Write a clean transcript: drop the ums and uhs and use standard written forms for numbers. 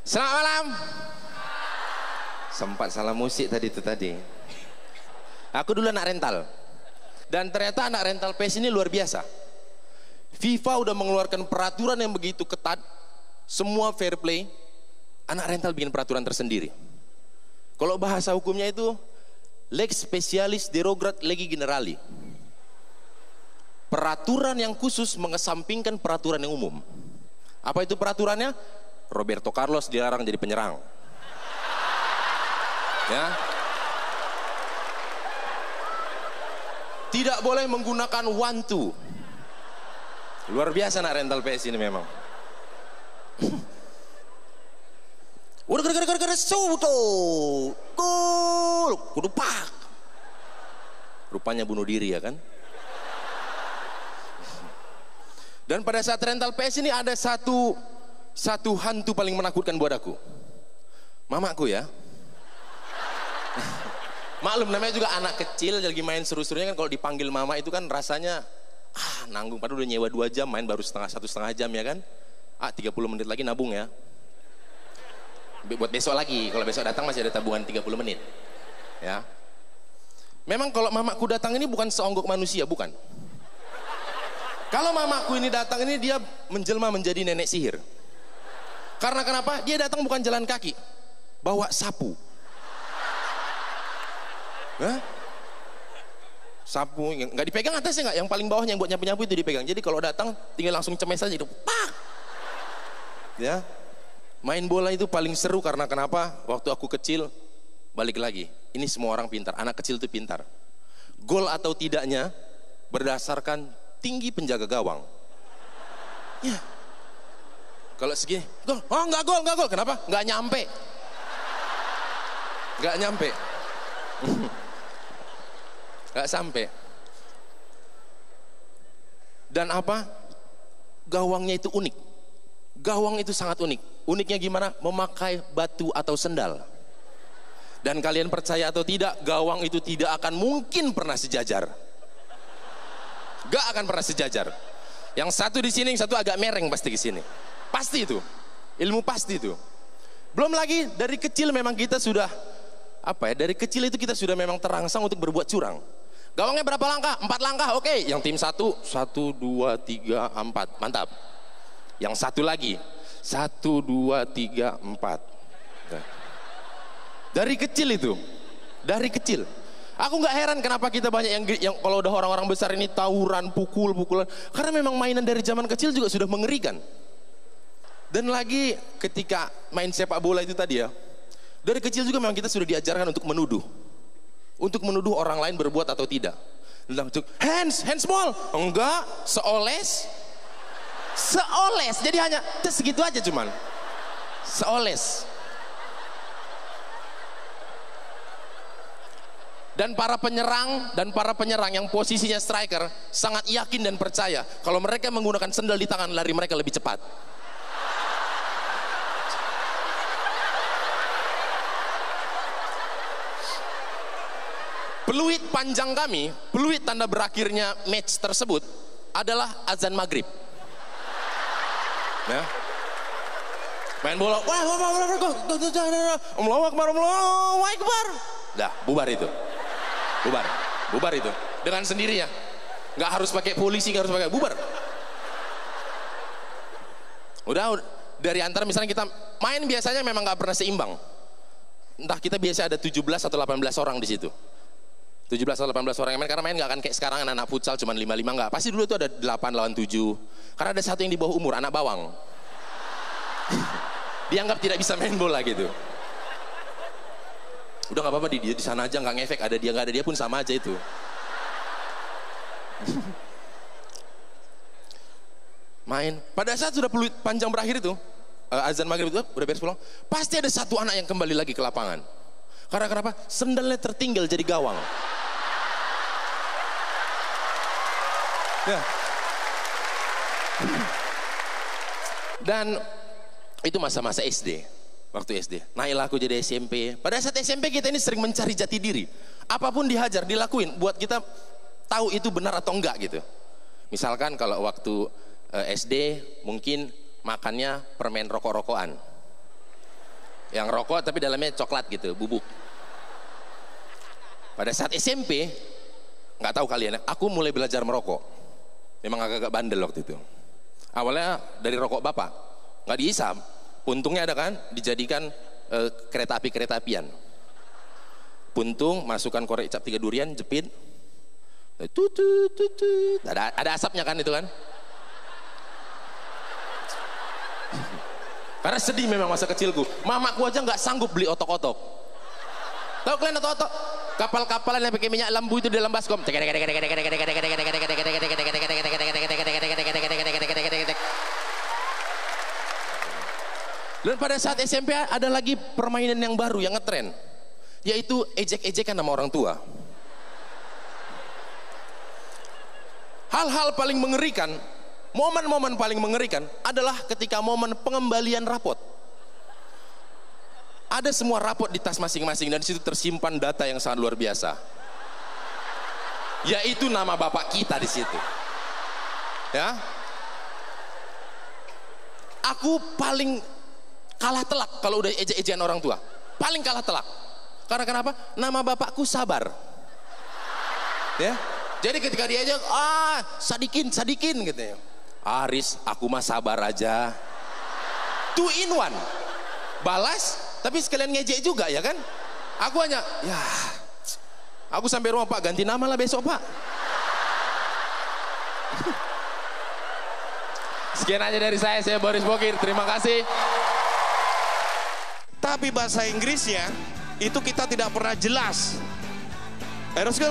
Selamat malam. Sempat salah musik tadi itu tadi. Aku dulu anak rental. Dan ternyata anak rental PS ini luar biasa. FIFA udah mengeluarkan peraturan yang begitu ketat, semua fair play. Anak rental bikin peraturan tersendiri. Kalau bahasa hukumnya itu lex specialis derogat legi generali. Peraturan yang khusus mengesampingkan peraturan yang umum. Apa itu peraturannya? Roberto Carlos dilarang jadi penyerang. Ya. Tidak boleh menggunakan one two. Luar biasa anak rental PS ini memang. Udah gara-gara soto. Gol. Kudu pak. Rupanya bunuh diri ya kan? Dan pada saat rental PS ini ada satu hantu paling menakutkan buat aku. Mamaku ya. Maklum namanya juga anak kecil lagi main seru-serunya kan, kalau dipanggil mama itu kan rasanya nanggung, padahal udah nyewa 2 jam, main baru setengah jam ya kan. 30 menit lagi nabung ya. Buat besok lagi, kalau besok datang masih ada tabungan 30 menit. Ya. Memang kalau mamaku datang ini bukan seonggok manusia, bukan. Kalau mamaku ini datang ini dia menjelma menjadi nenek sihir. Karena kenapa? Dia datang bukan jalan kaki, bawa sapu. Hah? Sapu nggak dipegang atasnya, nggak, yang paling bawahnya yang buat nyapu-nyapu itu dipegang. Jadi kalau datang tinggal langsung cemes aja itu, pak. Ya, main bola itu paling seru karena kenapa? Waktu aku kecil, balik lagi, ini semua orang pintar, anak kecil itu pintar. Gol atau tidaknya berdasarkan tinggi penjaga gawang. Ya. Kalau segini, gol, oh nggak gol, kenapa? Nggak nyampe. Gak sampai. Dan apa? Gawangnya itu unik. Gawang itu sangat unik. Uniknya gimana? Memakai batu atau sendal. Dan kalian percaya atau tidak, gawang itu tidak akan mungkin pernah sejajar. Gak akan pernah sejajar. Yang satu di sini, yang satu agak mereng pasti di sini. Pasti itu. Ilmu pasti itu. Belum lagi dari kecil memang kita sudah dari kecil itu kita sudah memang terangsang untuk berbuat curang. Gawangnya berapa langkah? 4 langkah, oke. Yang tim 1, 1, 2, 3, 4, mantap. Yang satu lagi, 1, 2, 3, 4. Dari kecil itu, dari kecil. Aku nggak heran kenapa kita banyak yang kalau udah orang-orang besar ini tawuran, pukulan. Karena memang mainan dari zaman kecil juga sudah mengerikan. Dan lagi ketika main sepak bola itu tadi ya, dari kecil juga memang kita sudah diajarkan untuk menuduh. Untuk menuduh orang lain berbuat atau tidak. Hands ball. Enggak, seoles. Jadi hanya segitu aja cuman. Seoles. Dan para penyerang yang posisinya striker sangat yakin dan percaya kalau mereka menggunakan sendal di tangan, lari mereka lebih cepat. Peluit panjang kami, peluit tanda berakhirnya match tersebut adalah azan maghrib. Ya. Main bola, Allahu Akbar. Dah, bubar itu. Bubar itu. Dengan sendirinya. Nggak harus pakai polisi, nggak harus pakai, bubar. Udah dari antara misalnya kita main biasanya memang nggak pernah seimbang. Entah kita biasa ada 17 atau 18 orang di situ. 17 atau 18 orang yang main, karena main nggak akan kayak sekarang anak futsal cuma 5-5, nggak. Pasti dulu itu ada 8 lawan 7. Karena ada satu yang di bawah umur, anak bawang. Dianggap tidak bisa main bola gitu. Udah nggak apa-apa, dia di sana aja, nggak ngefek, ada dia nggak ada dia pun sama aja itu. Main. Pada saat sudah peluit panjang berakhir itu, azan maghrib itu udah beres pulang, pasti ada satu anak yang kembali lagi ke lapangan. Karena kenapa? Sendalnya tertinggal jadi gawang. Ya. Dan itu masa-masa SD. Waktu SD. Naiklah aku jadi SMP. Pada saat SMP kita ini sering mencari jati diri. Apapun dihajar, dilakuin buat kita tahu itu benar atau enggak gitu. Misalkan kalau waktu SD mungkin makannya permen rokok-rokokan. Yang rokok tapi dalamnya coklat gitu, bubuk. Pada saat SMP, nggak tahu kalian, aku mulai belajar merokok. Memang agak-agak bandel waktu itu. Awalnya dari rokok bapak, nggak dihisap. Puntungnya ada kan, dijadikan kereta apian. Puntung, masukkan korek cap 3 durian, jepit. Tutut. Ada asapnya kan itu kan. Karena sedih memang masa kecilku. Mamaku aja nggak sanggup beli otok-otok. Tahu kalian otok-otok? Kapal-kapalan yang pakai minyak lambu itu di dalam baskom. Dan pada saat SMP ada lagi permainan yang baru yang ngetren, yaitu ejek-ejekan sama orang tua. Hal-hal paling mengerikan, momen-momen paling mengerikan adalah ketika momen pengembalian rapot. Ada semua rapot di tas masing-masing dan di situ tersimpan data yang sangat luar biasa. Yaitu nama bapak kita di situ. Ya. Aku paling kalah telak kalau udah ejek-ejekan orang tua. Paling kalah telak. Karena kenapa? Nama bapakku Sabar. Ya. Jadi ketika dia aja, sadikin gitu ya. Aris, aku mah sabar aja. 2 in 1. Balas, tapi sekalian ngejek juga ya kan. Aku hanya, ya, aku sampai rumah, Pak, ganti nama lah besok, Pak. Sekian aja dari saya Boris Bokir, terima kasih. Tapi bahasa Inggrisnya itu kita tidak pernah jelas. Sekian.